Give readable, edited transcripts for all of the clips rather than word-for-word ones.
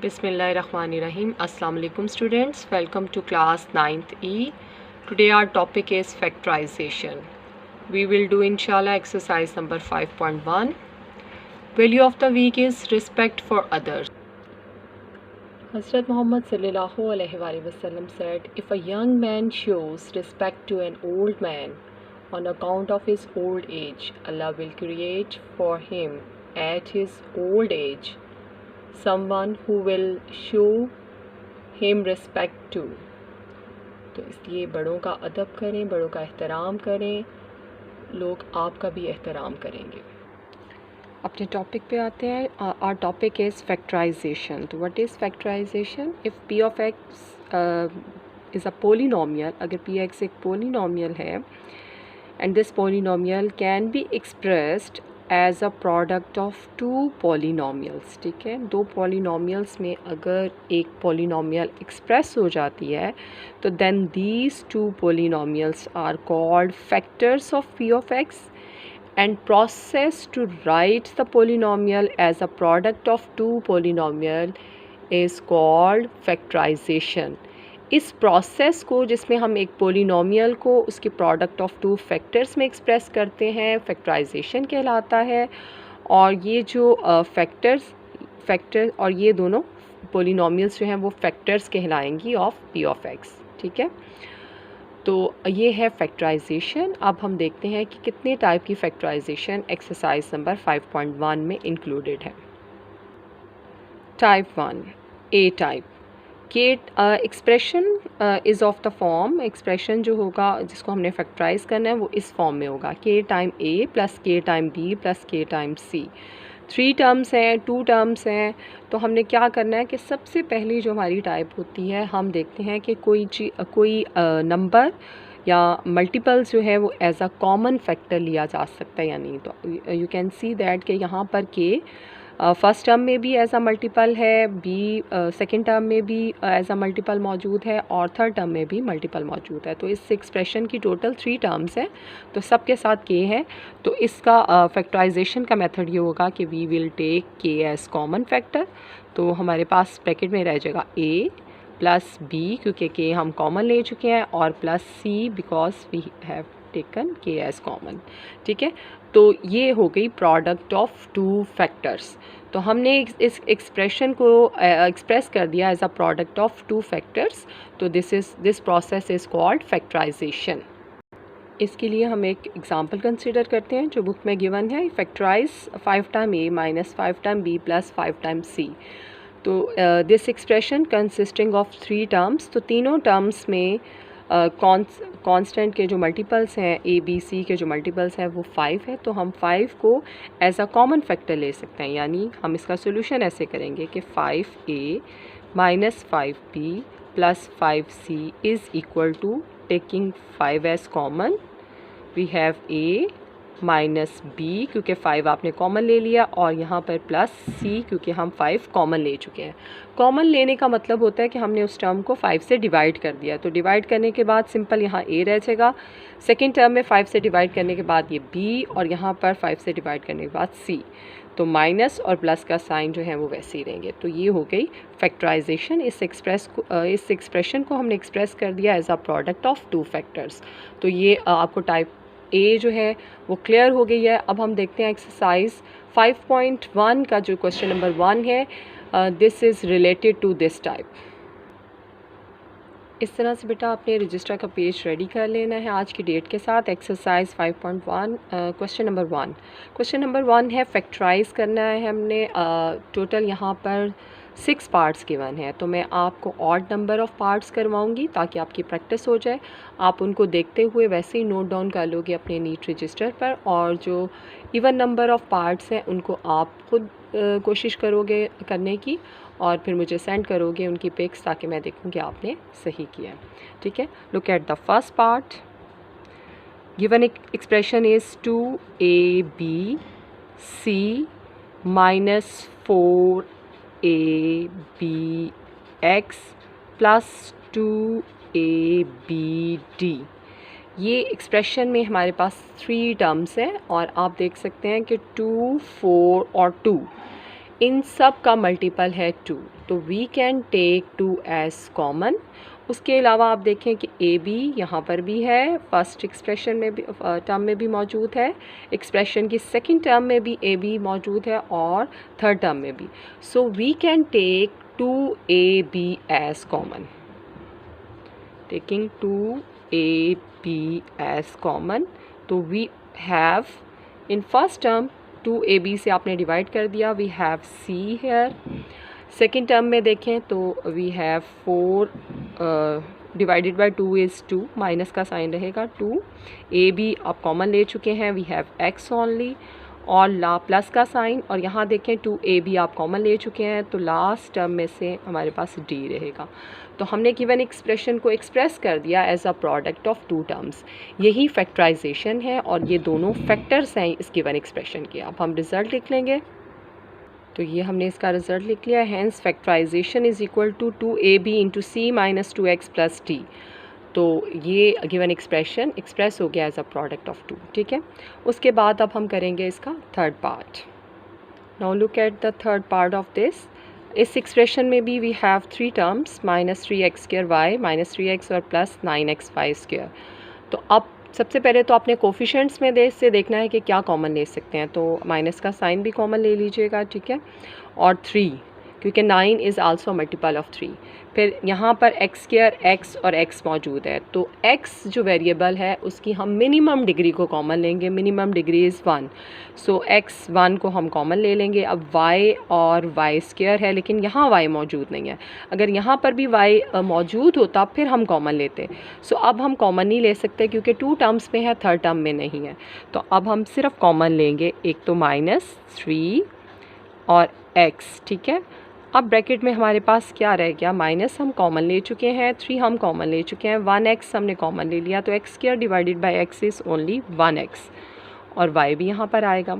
Bismillahirrahmanirrahim. Assalamu alaikum students. Welcome to class 9th E. Today our topic is factorization. We will do inshallah exercise number 5.1. Value of the week is respect for others. Hazrat Muhammad sallallahu alaihi wasallam said, if a young man shows respect to an old man on account of his old age, Allah will create for him at his old age someone who will show him respect too. तो इसलिए बड़ों का अदब करें, बड़ों का एहतराम करें, लोग आपका भी एहतराम करेंगे। अपने टॉपिक पे आते हैं। Our topic is factorization. तो what is factorization? If P of X is a polynomial, अगर पी एक्स एक पोलिनोमियल है and this polynomial can be expressed as a product of two polynomials. ठीक है, दो पॉलिनोमियल्स में अगर एक पॉलिनोमियल एक्सप्रेस हो जाती है तो then these two polynomials are called factors of P of x and process to write the polynomial as a product of two polynomial is called factorization. इस प्रोसेस को जिसमें हम एक पोलिनोमियल को उसके प्रोडक्ट ऑफ टू फैक्टर्स में express करते हैं फैक्टराइजेशन कहलाता है। और ये जो फैक्टर और ये दोनों पोलिनोमियल्स जो हैं वो फैक्टर्स कहलाएंगी ऑफ पी ऑफ एक्स। ठीक है, तो ये है फैक्टराइजेशन। अब हम देखते हैं कि कितने टाइप की फैक्टराइजेशन एक्सरसाइज नंबर 5.1 में इंक्लूडेड है। टाइप 1 ए टाइप के expression is of the form, expression जो होगा जिसको हमने फैक्टराइज करना है वो इस फॉर्म में होगा के टाइम ए प्लस के टाइम बी प्लस के टाइम सी। 3 टर्म्स हैं, 2 टर्म्स हैं। तो हमने क्या करना है कि सबसे पहली जो हमारी टाइप होती है हम देखते हैं कि कोई नंबर या मल्टीपल्स जो है वो एज अ कॉमन फैक्टर लिया जा सकता है या नहीं। तो यू कैन सी दैट कि यहाँ पर के फर्स्ट टर्म में भी एज अ मल्टीपल है, बी सेकेंड टर्म में भी एज अ मल्टीपल मौजूद है और थर्ड टर्म में भी मल्टीपल मौजूद है। तो इस एक्सप्रेशन की टोटल 3 टर्म्स हैं, तो सब के साथ के है। तो इसका फैक्टराइजेशन का मेथड ये होगा कि वी विल टेक के एज कॉमन फैक्टर। तो हमारे पास ब्रैकेट में रह जाएगा ए प्लस बी क्योंकि के हम कॉमन ले चुके हैं और plus c because we have taken k as common. ठीक है, तो ये हो गई प्रोडक्ट ऑफ टू फैक्टर्स। तो हमने इस एक्सप्रेशन को एक्सप्रेस कर दिया as a product of two factors. तो this process is called factorization. इसके लिए हम एक एग्जांपल कंसीडर करते हैं जो बुक में गिवन है। Factorize 5 time A minus 5 time B plus 5 time C. तो this expression consisting of 3 terms. तो तीनों टर्म्स में कांस्टेंट के जो मल्टीपल्स हैं ए बी सी के जो मल्टीपल्स हैं वो 5 है। तो हम 5 को एज अ कॉमन फैक्टर ले सकते हैं, यानी हम इसका सोल्यूशन ऐसे करेंगे कि 5a minus 5b plus 5c is equal to taking 5 as common we have a minus b क्योंकि 5 आपने कॉमन ले लिया और यहाँ पर प्लस सी क्योंकि हम 5 कॉमन ले चुके हैं। कॉमन लेने का मतलब होता है कि हमने उस टर्म को 5 से डिवाइड कर दिया। तो डिवाइड करने के बाद सिंपल यहाँ a रह जाएगा, सेकेंड टर्म में 5 से डिवाइड करने के बाद ये b और यहाँ पर 5 से डिवाइड करने के बाद c। तो माइनस और प्लस का साइन जो है वो वैसे ही रहेंगे। तो ये हो गई फैक्टराइजेशन। इस एक्सप्रेशन को हमने एक्सप्रेस कर दिया as a product of two factors. तो ये आपको टाइप ए जो है वो क्लियर हो गई है। अब हम देखते हैं एक्सरसाइज 5.1 का जो क्वेश्चन नंबर 1 है। This is related to this type. इस तरह से बेटा आपने रजिस्टर का पेज रेडी कर लेना है आज की डेट के साथ। Exercise 5.1 question number 1। Question number 1 है फैक्टराइज करना है हमने। टोटल यहाँ पर 6 पार्ट्स गिवन है। तो मैं आपको ऑड नंबर ऑफ पार्ट्स करवाऊंगी ताकि आपकी प्रैक्टिस हो जाए। आप उनको देखते हुए वैसे ही नोट डाउन कर लोगे अपने नीट रजिस्टर पर, और जो इवन नंबर ऑफ पार्ट्स हैं उनको आप खुद कोशिश करोगे करने की और फिर मुझे सेंड करोगे उनकी पिक्स ताकि मैं देखूँ कि आपने सही किया। ठीक है, look at the first part. Given expression is 2ab c minus 4abx plus 2abd। ये एक्सप्रेशन में हमारे पास 3 टर्म्स हैं और आप देख सकते हैं कि 2, 4 और 2 इन सब का मल्टीपल है 2। तो we can take 2 as common. उसके अलावा आप देखें कि ए बी यहाँ पर भी है, फर्स्ट एक्सप्रेशन में भी टर्म में भी मौजूद है, एक्सप्रेशन की सेकंड टर्म में भी ए बी मौजूद है और थर्ड टर्म में भी। So we can take 2 A B as common, taking 2 A B as common. तो we have in first term 2 A B से आपने डिवाइड कर दिया, we have C here. Second term में देखें तो we have 4 divided by 2 is 2, minus का sign रहेगा 2। ए बी आप कॉमन ले चुके हैं, वी हैव एक्स ओनली, और ला प्लस का साइन, और यहाँ देखें 2 ए बी आप कॉमन ले चुके हैं, तो लास्ट टर्म में से हमारे पास डी रहेगा। तो हमने गिवन एक्सप्रेशन को एक्सप्रेस कर दिया as a product of 2 terms. यही फैक्टराइजेशन है और ये दोनों फैक्टर्स हैं इस गिवन एक्सप्रेशन के। अब हम रिज़ल्ट लिख लेंगे। तो ये हमने इसका रिजल्ट लिख लिया। Hence factorization is equal to 2ab into c minus 2x plus t. तो ये गिवन एक्सप्रेशन एक्सप्रेस हो गया एज अ प्रोडक्ट ऑफ 2, ठीक है। उसके बाद अब हम करेंगे इसका third part. Now look at the third part of this. इस एक्सप्रेशन में भी we have 3 terms, minus 3x square y, minus 3x और प्लस 9x वाई स्क्वायर। तो अब सबसे पहले तो आपने कोफिशेंट्स में से देखना है कि क्या कॉमन ले सकते हैं। तो माइनस का साइन भी कॉमन ले लीजिएगा, ठीक है, और 3, क्योंकि 9 इज़ आल्सो मल्टीपल ऑफ 3। फिर यहाँ पर एक्स स्क्वायर एक्स और एक्स मौजूद है, तो एक्स जो वेरिएबल है उसकी हम मिनिमम डिग्री को कॉमन लेंगे। Minimum degree is 1, so x 1 को हम कॉमन ले लेंगे। अब वाई और वाई स्क्वायर है, लेकिन यहाँ वाई मौजूद नहीं है। अगर यहाँ पर भी वाई मौजूद होता फिर हम कॉमन लेते। सो अब हम कॉमन नहीं ले सकते क्योंकि 2 टर्म्स में है, थर्ड टर्म में नहीं है। तो अब हम सिर्फ कॉमन लेंगे, एक तो माइनस 3 और एक्स, ठीक है। अब ब्रैकेट में हमारे पास क्या रह गया, माइनस हम कॉमन ले चुके हैं, 3 हम कॉमन ले चुके हैं, 1x हमने कॉमन ले लिया, तो x square divided by x is only 1x, और y भी यहाँ पर आएगा।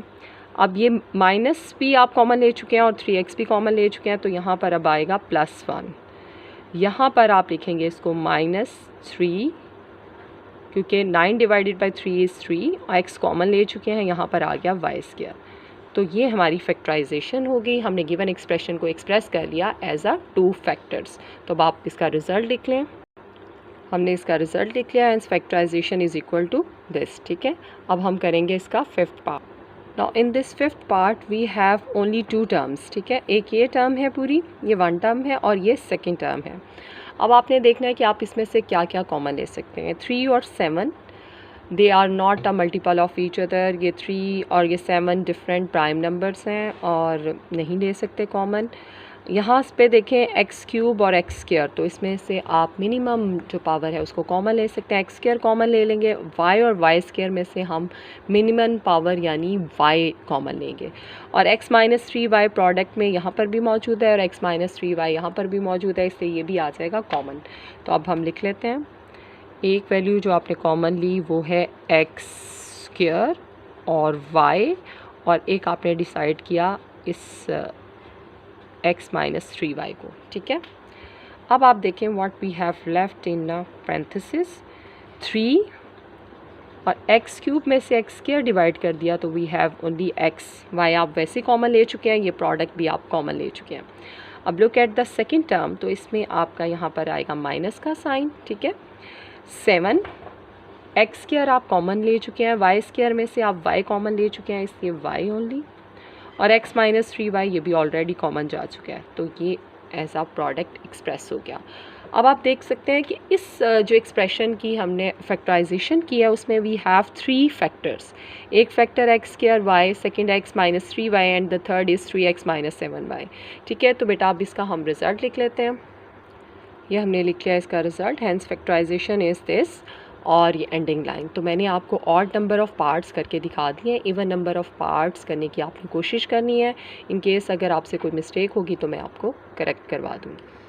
अब ये माइनस भी आप कॉमन ले चुके हैं और 3x भी कॉमन ले चुके हैं, तो यहाँ पर अब आएगा +1। यहाँ पर आप लिखेंगे इसको -3, क्योंकि 9 divided by 3 is 3, x common ले चुके हैं, यहाँ पर आ गया वाई स्क्वायर। तो ये हमारी फैक्टराइजेशन हो गई। हमने गिवन एक्सप्रेशन को एक्सप्रेस कर लिया एज अ 2 फैक्टर्स। तो अब आप इसका रिजल्ट लिख लें। हमने इसका रिजल्ट लिख लिया, and factorization is equal to this, ठीक है। अब हम करेंगे इसका 5th part. Now in this 5th part we have only 2 terms, ठीक है। एक ये टर्म है पूरी, ये 1 टर्म है, और ये सेकेंड टर्म है। अब आपने देखना है कि आप इसमें से क्या क्या कॉमन ले सकते हैं। 3 और 7 they are not a multiple of each other. ये 3 और ये 7 डिफरेंट प्राइम नंबर्स हैं और नहीं ले सकते कॉमन। यहाँ पे देखें एक्स क्यूब और एक्स स्क्वायर, तो इसमें से आप मिनिमम जो पावर है उसको कॉमन ले सकते हैं। एक्स स्क्वायर कॉमन ले लेंगे, वाई और वाई स्क्वायर में से हम मिनिमम पावर यानी वाई कॉमन लेंगे। और एक्स माइनस 3y प्रोडक्ट में यहाँ पर भी मौजूद है और एक्स माइनस 3y यहाँ पर भी मौजूद है, इसलिए ये भी आ जाएगा कॉमन। तो अब हम लिख लेते हैं। एक वैल्यू जो आपने कॉमन ली वो है एक्स स्क्वायर और y, और एक आपने डिसाइड किया इस x माइनस 3y को, ठीक है। अब आप देखें what we have left in parenthesis 3, और एक्स क्यूब में से एक्स स्क्वायर डिवाइड कर दिया, तो we have only x. Y आप वैसे कॉमन ले चुके हैं, ये प्रोडक्ट भी आप कॉमन ले चुके हैं। अब look at the second term, तो इसमें आपका यहाँ पर आएगा माइनस का साइन, ठीक है। 7 एक्स स्क्वायर आप कॉमन ले चुके हैं, वाई स्क्वायर में से आप वाई कॉमन ले चुके हैं, इसलिए वाई ओनली, और x माइनस 3y ये भी ऑलरेडी कॉमन जा चुका है, तो ये एज आ प्रोडक्ट एक्सप्रेस हो गया। अब आप देख सकते हैं कि इस जो एक्सप्रेशन की हमने फैक्टराइजेशन की है उसमें वी हैव 3 फैक्टर्स। एक factor x square y, second x minus 3y, and the third is 3x minus 7y, ठीक है। तो बेटा अब इसका हम रिज़ल्ट लिख लेते हैं। ये हमने लिख लिया इसका result, hence factorization is this, और ये एंडिंग लाइन। तो मैंने आपको ऑड नंबर ऑफ़ पार्ट्स करके दिखा दिए हैं, इवन नंबर ऑफ़ पार्ट्स करने की आपने कोशिश करनी है। इन केस अगर आपसे कोई मिस्टेक होगी तो मैं आपको करेक्ट करवा दूँगी।